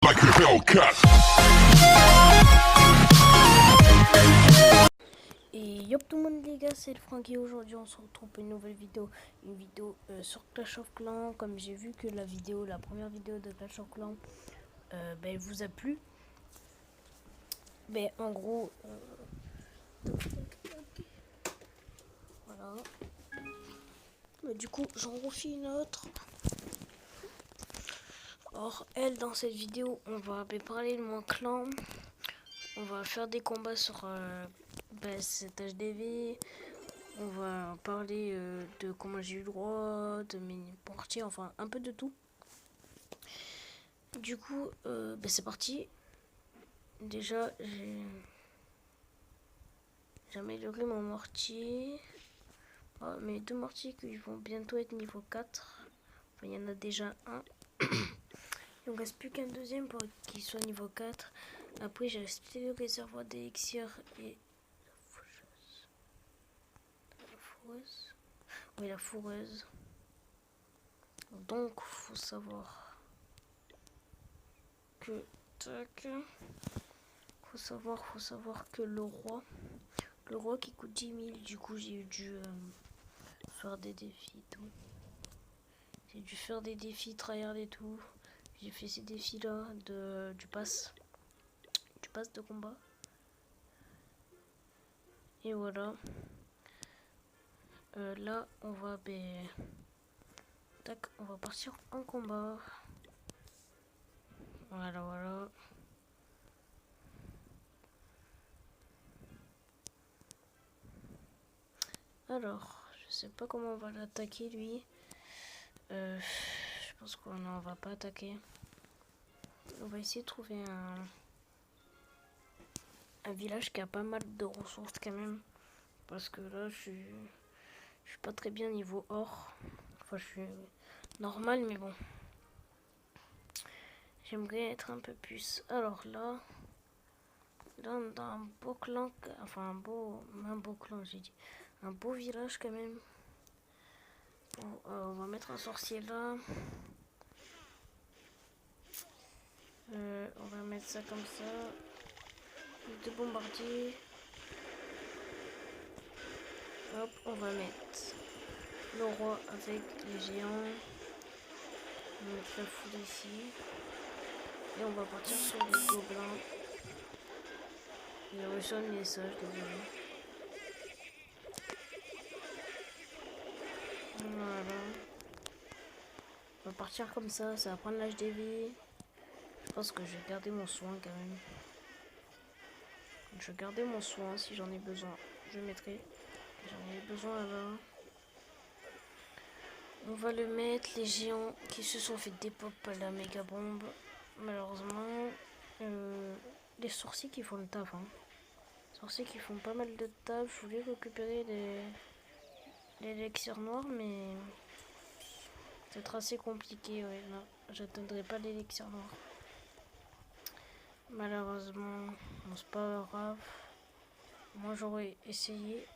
like a Hellcat. Et yop tout le monde les gars, c'est le Francky. Aujourd'hui on se retrouve pour une nouvelle vidéo. Une vidéo sur Clash of Clans. Comme j'ai vu que la première vidéo de Clash of Clans elle vous a plu. Ben en gros voilà. Du coup j'en refais une autre. Or elle, dans cette vidéo on va parler de mon clan. On va faire des combats sur cet HDV. On va parler de comment j'ai eu le droit, de mes portiers, enfin un peu de tout. Du coup, c'est parti. Déjà, j'ai amélioré mon mortier. Oh, mes deux mortiers qui vont bientôt être niveau 4. Enfin, il y en a déjà un. Il ne me reste plus qu'un deuxième pour qu'il soit niveau 4. Après, j'ai acheté le réservoir d'élixir et la fourreuse. Oui, la fourreuse. Donc, faut savoir que faut savoir que le roi qui coûte 10 000, du coup j'ai dû faire des défis et tout. J'ai dû faire des défis tryhard et tout. J'ai fait ces défis là du pass de combat. Et voilà. Là on va on va partir en combat. Voilà. Alors, je sais pas comment on va l'attaquer lui. Je pense qu'on n'en va pas attaquer. On va essayer de trouver un village qui a pas mal de ressources quand même. Parce que là, je suis pas très bien niveau or. Enfin, je suis normal, mais bon. J'aimerais être un peu plus. Alors là on a un beau clan. Enfin, un beau clan, j'ai dit. Un beau village quand même. Bon, on va mettre un sorcier là. On va mettre ça comme ça. Deux bombardiers. Hop, on va mettre le roi avec les géants. On va mettre la foule ici. Et on va partir sur les gobelins. Il reçoit un message, désolé. Voilà. On va partir comme ça va prendre l'HDV. Je pense que je vais garder mon soin quand même. Je vais garder mon soin si j'en ai besoin. Je mettrai. J'en ai besoin là-bas. On va le mettre, les géants qui se sont fait dépop à la méga bombe. Malheureusement, les sorciers qui font le taf. Sorciers qui font pas mal de taf. Je voulais récupérer l'élixir noir, mais c'est être assez compliqué. Ouais, non, j'atteindrai pas l'élixir noir. Malheureusement, bon, c'est pas grave. Moi, j'aurais essayé.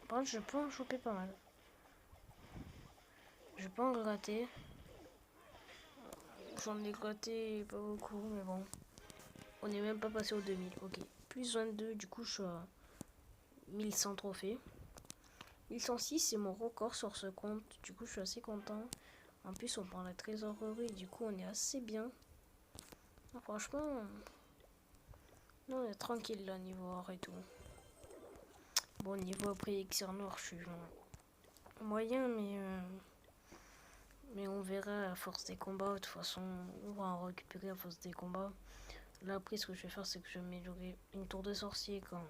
Par contre, je peux en choper pas mal. Je peux en gratter. J'en ai gratté pas beaucoup, mais bon. On n'est même pas passé aux 2000. Ok. Plus 22, du coup, je suis à 1100 trophées. 1106, c'est mon record sur ce compte. Du coup, je suis assez content. En plus, on prend la trésorerie. Du coup, on est assez bien. Ah, franchement, non, on est tranquille là, niveau or et tout. Bon, niveau après Elixir Noir, je suis moyen, mais on verra à force des combats. De toute façon, on va en récupérer à force des combats. Là, après, ce que je vais faire, c'est que je vais améliorer une tour de sorcier quand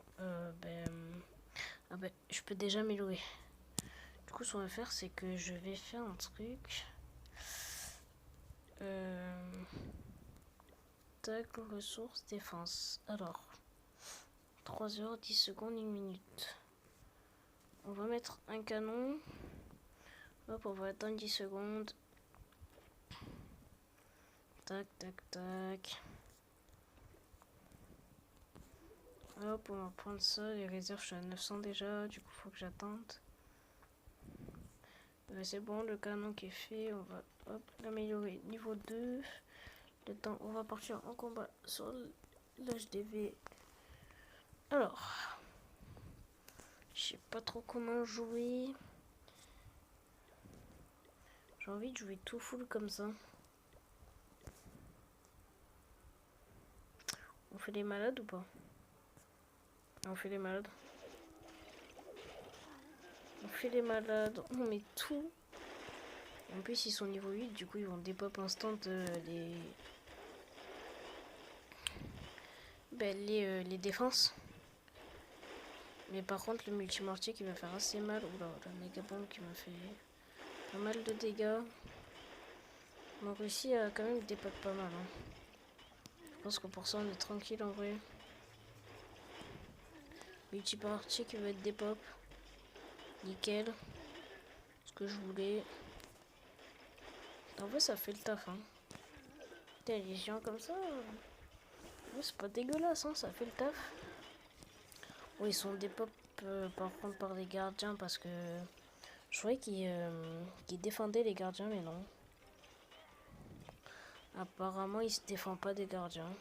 je peux déjà améliorer. Du coup, ce qu'on va faire, c'est que je vais faire un truc. Tac, ressources, défense. Alors, 3 heures, 10 secondes, 1 minute. On va mettre un canon. Hop, on va attendre 10 secondes. Tac. Hop, on va prendre ça. Les réserves, je suis à 900 déjà. Du coup, faut que j'attende. C'est bon, le canon qui est fait. On va l'améliorer. Niveau 2. le temps. On va partir en combat sur l'HDV. Alors, je sais pas trop comment jouer. J'ai envie de jouer tout full comme ça. On fait les malades ou pas? On fait les malades. On fait les malades. On met tout. En plus, ils sont niveau 8. Du coup, ils vont dépop instant les défenses. Mais par contre, le multimortier qui va faire assez mal. Oula, la méga bombe qui m'a fait pas mal de dégâts. On a réussi à quand même dépop pas mal. Hein. Je pense que pour ça, on est tranquille en vrai. Multimortier qui va être dépop. Nickel. Ce que je voulais. En vrai, ça fait le taf. Hein. Putain, les géants comme ça. C'est pas dégueulasse, hein, ça fait le taf. Oui, ils sont dépop par contre par des gardiens parce que je croyais qu'ils défendaient les gardiens, mais non. Apparemment, ils se défendent pas des gardiens.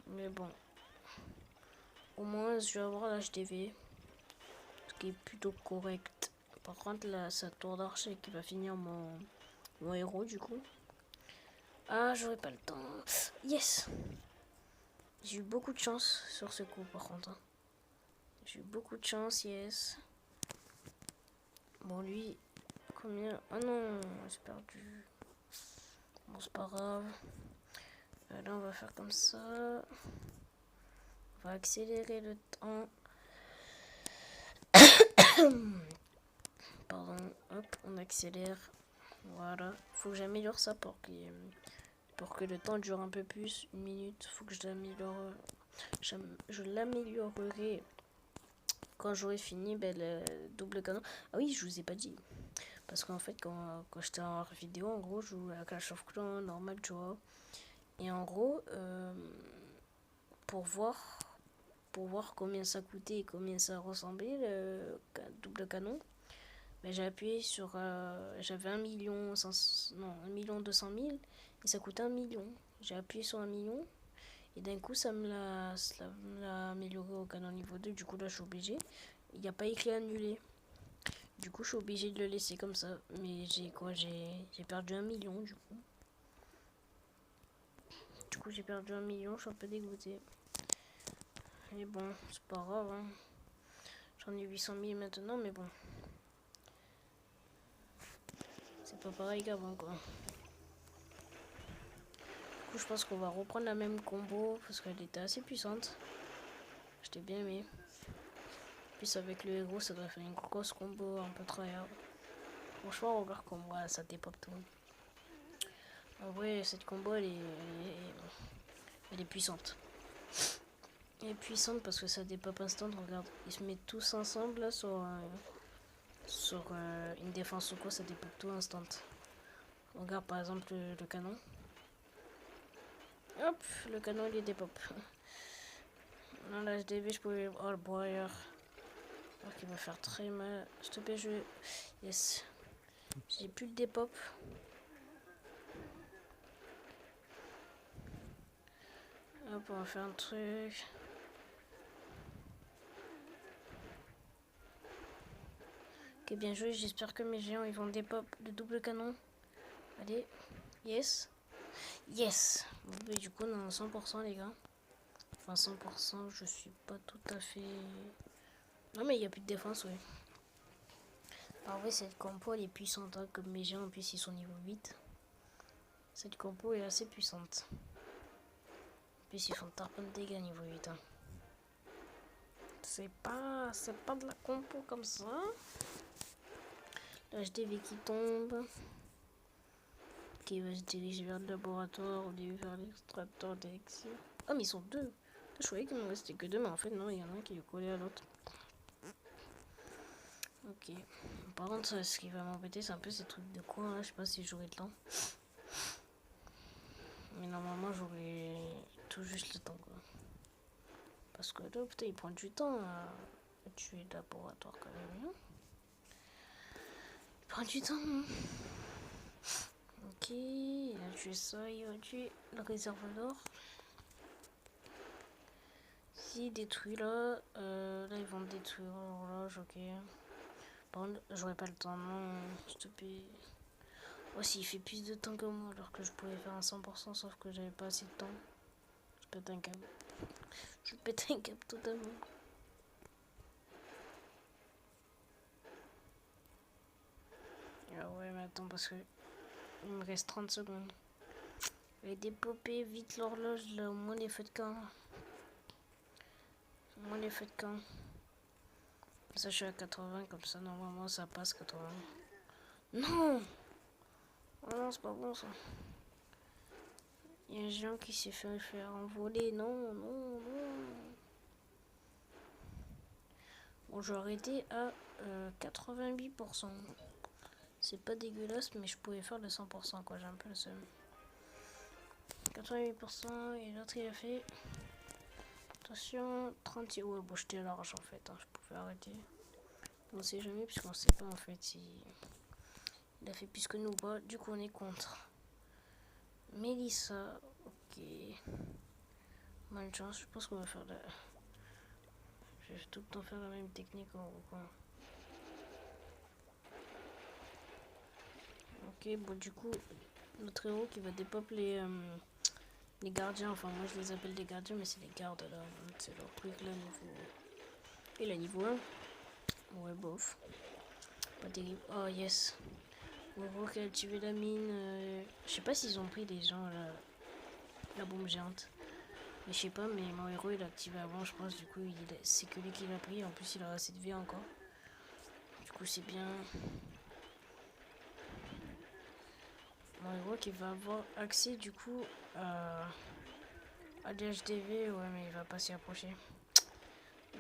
Mais bon. Au moins, je vais avoir l'HDV. Ce qui est plutôt correct. Par contre, là, sa tour d'archer qui va finir mon héros, du coup. Ah, j'aurais pas le temps. Yes! J'ai eu beaucoup de chance sur ce coup, par contre. Hein. J'ai eu beaucoup de chance, yes. Bon, lui, combien? Ah non, j'ai perdu. Bon, c'est pas grave. Là, on va faire comme ça. On va accélérer le temps. Pardon, hop, on accélère. Voilà. Faut que j'améliore ça pour que le temps dure un peu plus. 1 minute. Faut que je l'améliore. Je l'améliorerai quand j'aurai fini le double canon. Ah oui, je vous ai pas dit. Parce qu'en fait, quand j'étais en vidéo, en gros, je jouais à Clash of Clans, normal, tu vois. Et en gros, pour voir combien ça coûtait et combien ça ressemblait, le double canon, ben, j'ai appuyé sur... j'avais 1 million, 1 million 200 000 et ça coûtait 1 million. J'ai appuyé sur 1 million et d'un coup, ça me l'a amélioré au canon niveau 2. Du coup, là, je suis obligé. Il n'y a pas écrit annulé. Du coup, je suis obligé de le laisser comme ça. Mais j'ai perdu 1 million, du coup. Du coup, j'ai perdu 1 million. Je suis un peu dégoûté. Mais bon, c'est pas grave. Hein. J'en ai 800 000 maintenant, mais bon. C'est pas pareil qu'avant, quoi. Du coup, je pense qu'on va reprendre la même combo. Parce qu'elle était assez puissante. J'étais bien aimé. Puis avec le héros, ça doit faire une grosse combo un peu tryhard. Franchement, regarde comme moi, ça dépop tout. En vrai, cette combo, elle est puissante. Elle est puissante parce que ça dépop instant. Regarde, ils se mettent tous ensemble là sur une défense ou quoi, ça dépop tout instant. Regarde par exemple le canon. Hop, le canon il est dépop. Dans l'HDV, je pouvais. Oh le broyeur. Alors qu'il va faire très mal. S'il te plaît, yes. J'ai plus de dépop. Hop, on va faire un truc. Ok, bien joué. J'espère que mes géants ils vont dépop le double canon. Allez, yes. Yes. Bon, bah, du coup, on est à 100% les gars. Enfin, 100%, je suis pas tout à fait... Non, mais il n'y a plus de défense, oui. En vrai, cette compo, elle est puissante. Hein, comme mes géants, en plus, ils sont niveau 8. Cette compo est assez puissante. En plus, ils font tarpin de dégâts niveau 8. Hein. C'est pas de la compo comme ça. L'HDV qui tombe. Qui va se diriger vers le laboratoire au lieu vers l'extracteur d'élixir. Ah, mais ils sont deux. Je croyais qu'il ne restait que deux, mais en fait, non, il y en a un qui est collé à l'autre. Ok. Par contre, ce qui va m'embêter, c'est un peu ces trucs de coin là. Je sais pas si j'aurai le temps. Mais normalement, j'aurai tout juste le temps, quoi. Parce que là, putain, il prend du temps à tuer le laboratoire quand même. Hein. Il prend du temps. Hein. Ok. Ok, il a tué ça, il va tuer le réservoir. S'il détruit là, là ils vont détruire l'horloge, ok. Par contre, j'aurais pas le temps, non, s'il te plaît. Oh, s'il fait plus de temps que moi, alors que je pouvais faire un 100%, sauf que j'avais pas assez de temps. Je pète un câble. Je pète un câble totalement. Ah ouais, mais attends, parce que il me reste 30 secondes. Je vais dépoper vite l'horloge, là, au moins les feux de camp. Au moins les feux de camp. Ça, je suis à 80, comme ça, normalement, ça passe 80. Non! Oh non, c'est pas bon, ça. Il y a un géant qui s'est fait faire envoler. Non, non, non. Bon, je vais arrêter à 88%. C'est pas dégueulasse, mais je pouvais faire le 100%, quoi. J'ai un peu le seum. 88%, et l'autre, il a fait... Attention, 30... Ouais, bon, j'étais large, en fait. Hein, je pouvais arrêter. On sait jamais, puisqu'on sait pas, en fait, si... Il a fait plus que nous ou pas. Du coup, on est contre. Mélissa, ok. Malchance, je pense qu'on va faire la... Je vais tout le temps faire la même technique en gros, quoi. Ok, bon du coup, notre héros qui va dépop les gardiens, enfin moi je les appelle des gardiens, mais c'est les gardes là, c'est leur truc là, niveau... Et là, niveau 1, ouais bof, pas terrible, oh yes. Mon héros qui a activé la mine, je sais pas s'ils ont pris les gens là, la bombe géante. Mais je sais pas, mais mon héros il a activé avant, je pense, du coup c'est que lui qui l'a pris, en plus il a assez de vie encore. Du coup c'est bien. Mon héros qui va avoir accès du coup à l'HDV, ouais mais il va pas s'y approcher.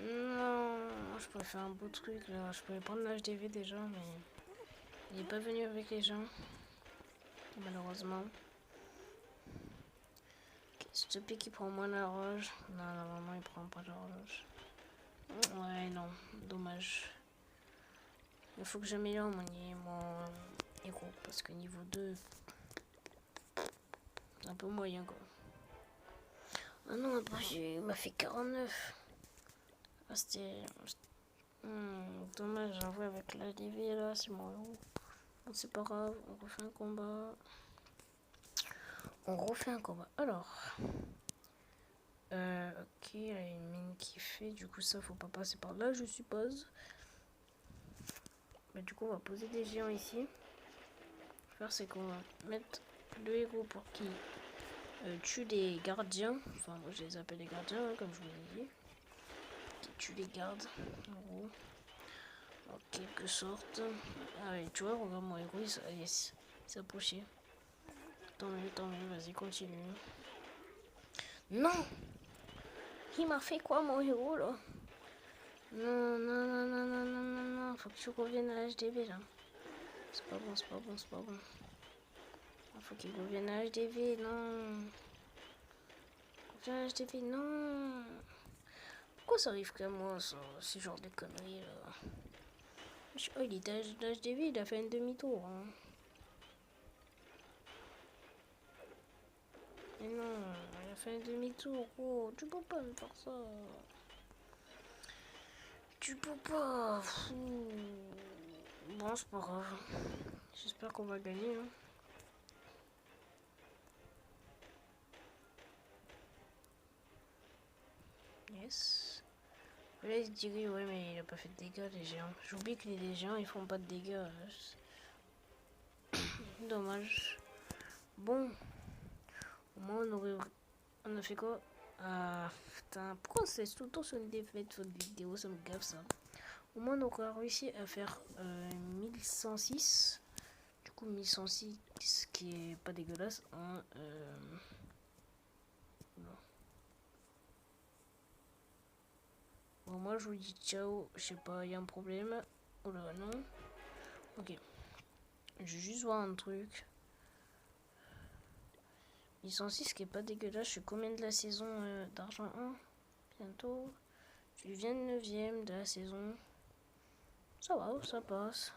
Non, je pourrais faire un beau truc là, je pourrais prendre l'HDV déjà, mais il est pas venu avec les gens, malheureusement. Okay, s'il te plaît qui prend moins la roche. Non, normalement il prend pas la roche. Ouais, non, dommage. Il faut que j'améliore mon héros, parce que niveau 2, c'est un peu moyen quoi. Ah non, il m'a fait 49. Ah, c'était... dommage, j'en vois avec la DV là, c'est mon héros. Bon, c'est pas grave, on refait un combat. On refait un combat. Alors... ok, il y a une mine qui fait, du coup ça faut pas passer par là je suppose. Mais du coup on va poser des géants ici. Ce qu'on va faire c'est qu'on va mettre le héros pour qu'il tue les gardiens. Enfin moi je les appelle les gardiens hein, comme je vous l'ai dit. Qui tue les gardes en gros. En quelque sorte. Ah ouais tu vois regarde mon héros il s'est approché. Tant mieux, vas-y continue. Non! Il m'a fait quoi mon héros là? Non, non, non, non, non, non, non, non, faut que tu reviennes à HDV là. C'est pas bon, c'est pas bon, c'est pas bon. Faut qu'il revienne à HDV, non. Reviens à HDV, non. Pourquoi ça arrive qu'à moi, ça, ce genre de conneries là? Oh, il était à HDV, il a fait un demi-tour. Hein. Mais non, il a fait un demi-tour. Oh, tu peux pas me faire ça. Tu peux pas. Bon, c'est pas grave. J'espère qu'on va gagner. Hein. Yes. Là, il se dirait, ouais, mais il a pas fait de dégâts, les géants. J'oublie que les géants, ils font pas de dégâts. Dommage. Bon. Au moins, on a fait quoi? Ah, putain. Pourquoi on se laisse tout le temps sur une défaite sur une vidéo? Ça me gaffe, ça. Au moins, on a réussi à faire 1106. Du coup, 1106, ce qui est pas dégueulasse. Hein, non. Bon, moi, je vous dis ciao. Je sais pas, il y a un problème. Oh là, non. Ok. Je vais juste voir un truc. 1106 qui est pas dégueulasse. Je suis combien de la saison d'argent 1? Bientôt. Je viens de 9ème de la saison. Ça va, ça passe.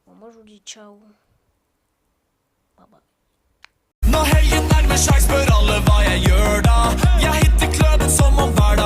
Bon, moi je vous dis ciao. Bye bye. whispered all of our